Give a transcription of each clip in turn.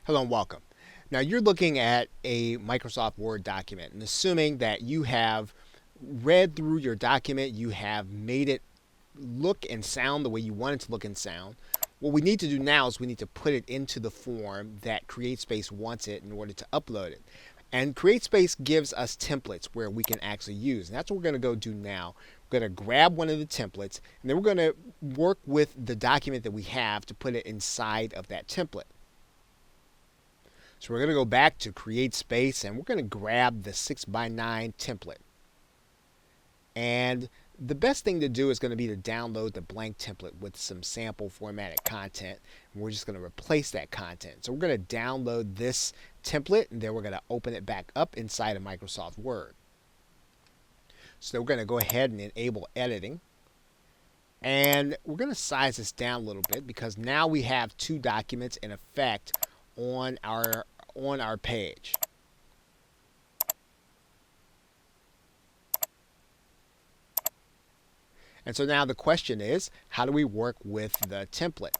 Hello and welcome. Now you're looking at a Microsoft Word document, and assuming that you have read through your document, you have made it look and sound the way you want it to look and sound. What we need to do now is we need to put it into the form that CreateSpace wants it in order to upload it. And CreateSpace gives us templates where we can actually use. And that's what we're going to go do now. We're going to grab one of the templates, and then we're going to work with the document that we have to put it inside of that template. So we're going to go back to CreateSpace and we're going to grab the 6x9 template. And the best thing to do is going to be to download the blank template with some sample formatted content. And we're just going to replace that content. So we're going to download this template and then we're going to open it back up inside of Microsoft Word. So we're going to go ahead and enable editing. And we're going to size this down a little bit because now we have two documents in effect on our page. And so now the question is, how do we work with the template?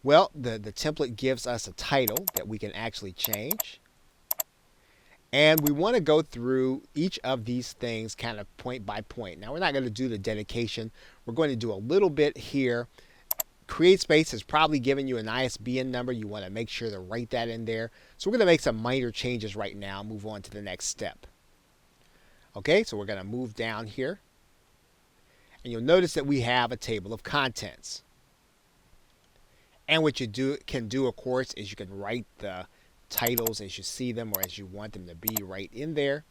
Well, the template gives us a title that we can actually change. And we want to go through each of these things kind of point by point. Now, we're not going to do the dedication. We're going to do a little bit here. CreateSpace has probably given you an ISBN number. You want to make sure to write that in there. So we're going to make some minor changes right now, move on to the next step. Okay, so we're going to move down here. And you'll notice that we have a table of contents. And what you can do, of course, is you can write the titles as you see them or as you want them to be right in there.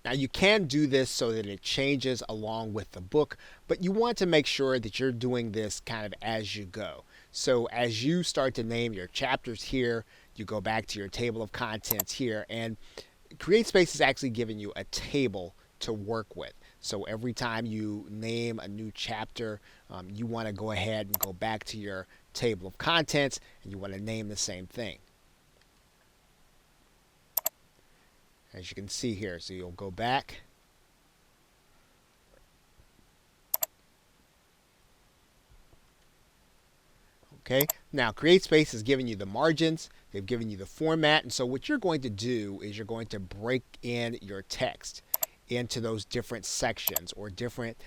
Now you can do this so that it changes along with the book, but you want to make sure that you're doing this kind of as you go. So as you start to name your chapters here, you go back to your table of contents here, and CreateSpace is actually giving you a table to work with. So every time you name a new chapter, you want to go ahead and go back to your table of contents and you want to name the same thing. As you can see here, so you'll go back. Okay, now CreateSpace has given you the margins, they've given you the format, and so what you're going to do is you're going to break in your text into those different sections or different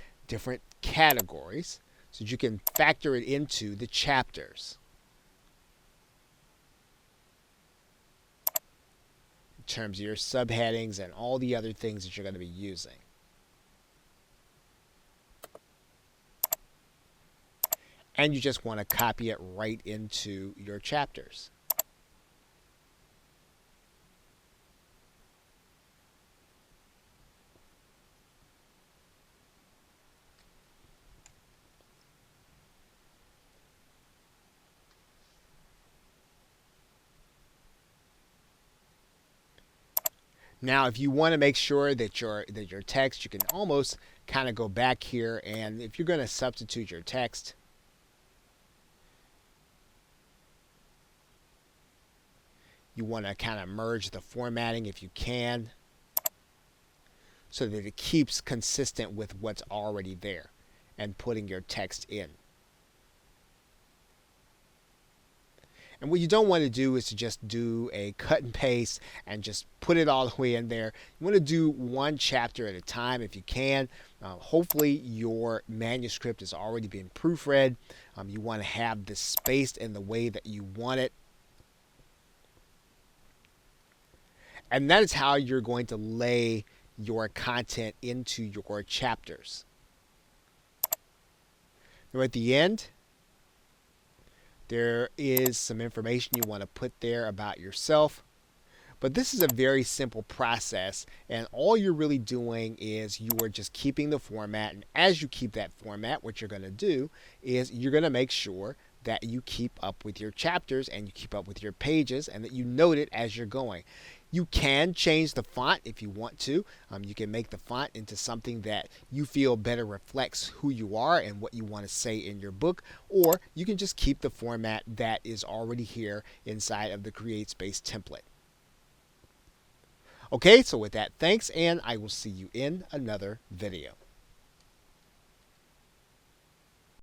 categories so that you can factor it into the chapters. In terms of your subheadings and all the other things that you're going to be using. And you just want to copy it right into your chapters. Now, if you want to make sure that your text, you can almost kind of go back here, and if you're going to substitute your text, you want to kind of merge the formatting if you can so that it keeps consistent with what's already there and putting your text in. And what you don't want to do is to just do a cut and paste and just put it all the way in there. You want to do one chapter at a time if you can. Hopefully your manuscript has already been proofread. You want to have this spaced in the way that you want it. And that is how you're going to lay your content into your chapters. Now at the end, there is some information you want to put there about yourself. But this is a very simple process, and all you're really doing is you are just keeping the format. And as you keep that format, what you're going to do is you're going to make sure that you keep up with your chapters and you keep up with your pages and that you note it as you're going. You can change the font if you want to. You can make the font into something that you feel better reflects who you are and what you want to say in your book, or you can just keep the format that is already here inside of the CreateSpace template. Okay, so with that, thanks, and I will see you in another video.